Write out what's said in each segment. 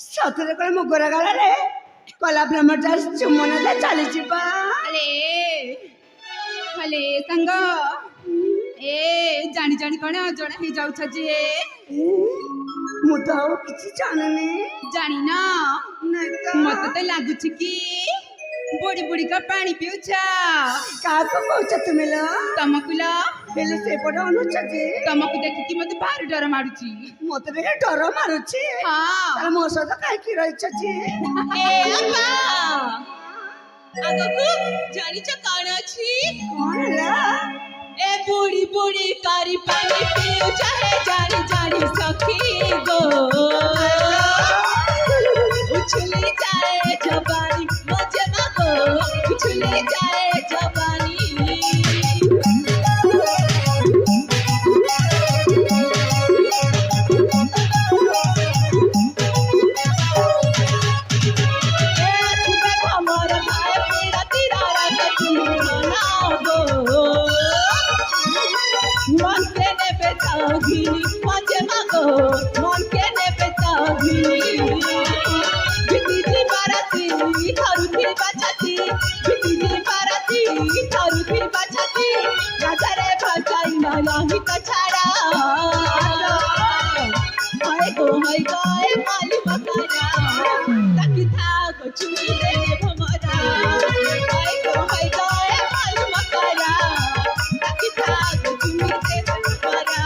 सतरे कोई मुगरा गला रे कला ब्रह्मचारी चुम्मन दे चली जिबा हले संग ए जानी जानी कने अजण हे जाउ छ जे मु तो किछि जाननी जानी ना मत ते लागु छ कि बुड़ी बुड़ी का पानी पिउछा का को कहछ तुमे ल तमकुला हेले से पड अनुछ जे तमकु देखि कि मते भारी डर मारुची मते रे डर मारुची हां तार मो सदा काई की रहिछ जे ए अप्पा आगो जानी छ कान अछि कोन ला ए बुड़ी बुड़ी कारी पानी पियो चाहे जानी जानी सखी गो उछली जाए जवानी मजे मगो उछली जाए जवानी मजे मगो मन के ने बेतागी बिती बाराती थारुथी बाछाती बिती बाराती थारुथी बाछाती राजारे भाषाई ना लाही का छाड़ा हाय गो ए माली बकारा ताकि था को चुनी दे भमरा हाय गो ए माली बकारा ताकि था को चुनी दे भमरा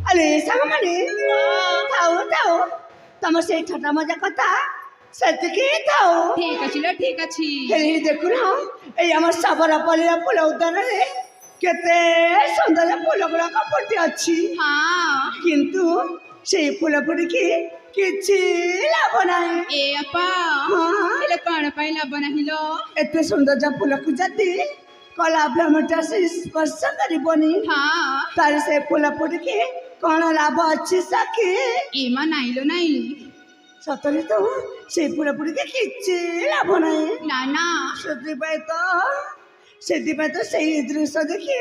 আরে সাংমানে থাও থাও তোমার সেই ছোট মজা কথা সেদিকে থাও ঠিক আছে লো ঠিক আছে এই দেখো না এই আমার সাবরা পলিরা ফুল উদ্যাନରେ কেতে সুন্দর ফুল গুড়াক ফুটি ଅଛି হ্যাঁ কিন্তু সেই ফুল ফুটিকি କିଛି ଲାଭ ନାହିଁ ଏ ଆପା ହଁ। ହେଲେ କଣ ପାଇଁ ଲାଭ ନାହିଁ ଲୋ ଏତେ ସୌନ୍ଦର୍ଯ୍ୟ ଫୁଲକୁ ଯଦି କଳା ବ୍ରହ୍ମଟା ସ୍ପର୍ଶ କରିବନି ହଁ ତାର ସେ ଫୁଲ ଫୁଟିକି କଣ ଲାଭ ଅଛି ସଖୀ ଏମା ନାଇଁ ଲୋ ନାଇଁ ସତରେ ତ ସେଇ ଫୁଲ ଫୁଟିକି କିଛି ଲାଭ ନାହିଁ ନା ନା ସେଥିପାଇଁ ତ ସେଇ ଦୃଶ୍ୟ ଦେଖି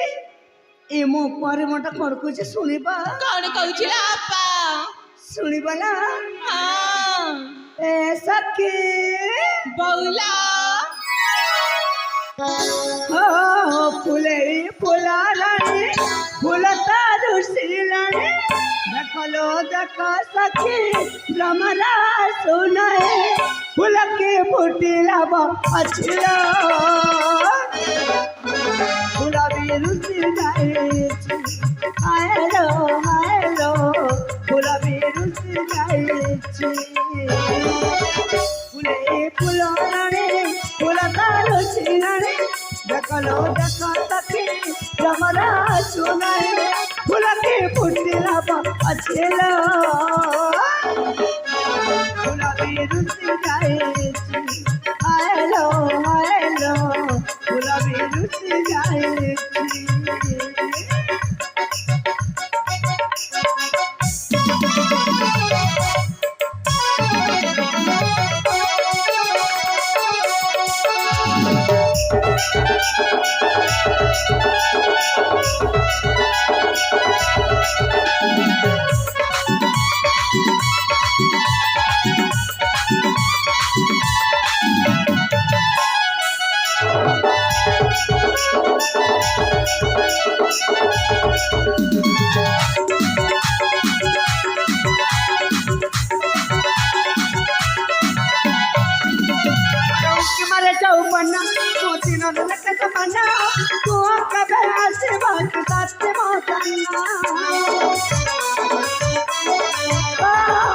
ଏ ମୋ ପରେ ମୋଟା ଖଡ଼କୁଛି ଶୁଣିବା କଣ କହୁଥିଲା ଆପା ଶୁଣିବା ନା ହଁ ଏ ସଖୀ ବଉଲା हो फुले फुला रानी फुलता दुसिलानी देखलो देखा सखी भ्रमरा सुनाए फूल के फुटिला अच्छिला फूला भी रुचि जाए आयलो फूला भी रुचि जाए फुले फुला रानी फुलता दुसिलानी देखलो देखा सखी भ्रमरा सुनाए फूल के फुटिला अच्छिला फूला भी रुचि जाए आयलो फूला भी रुचि जाए मारे चौपन्ना मोती न लगे तमन्ना तू कबे आसे बात साथ मातना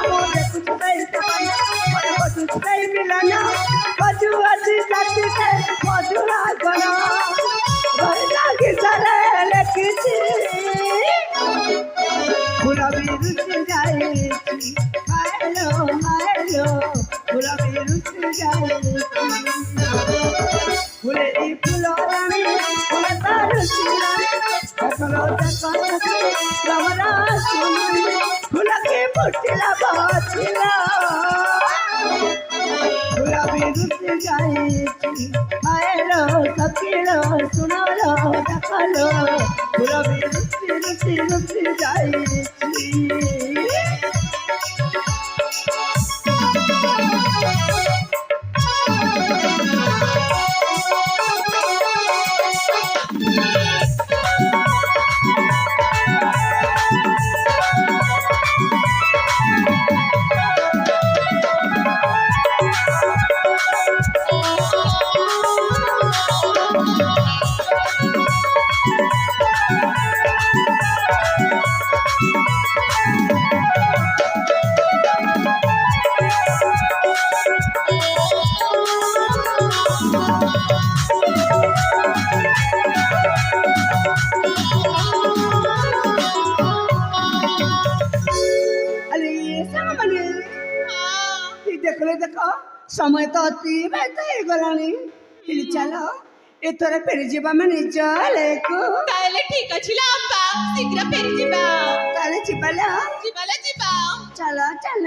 मोरे कुछ नहीं तमन्ना मोरे कुछ नहीं मिलना बजू अच्छी साथी से मधुरा गना भरना की सारे लेकिसी पूरा भी रुचि जाए हेलो पूरा भी रुचि जाए फुले फुलो रानी फुलता रुचिलानी देखलो देखो भ्रमरा सुनाए फूल के फुटिला अच्छिला फूला भी रुचि जाए आयलो सखीलो सुनालो देखलो फूला भी रुचि जाए देखो समय तो अतिबाहित ହେଇଗଲାଣି ହେଲେ ଚାଲ ଏଥର ଫେରିଯିବା ମାନେ ଜଲେକୁ ତାହେଲେ ଠିକ ଅଛି ଲୋ ଆପା ଶୀଘ୍ର ଫେରି ଯିବା ତାହେଲେ ଯିବା ଲୋ ଯିବା ଲୋ ଯିବା ଚାଲ ଚାଲ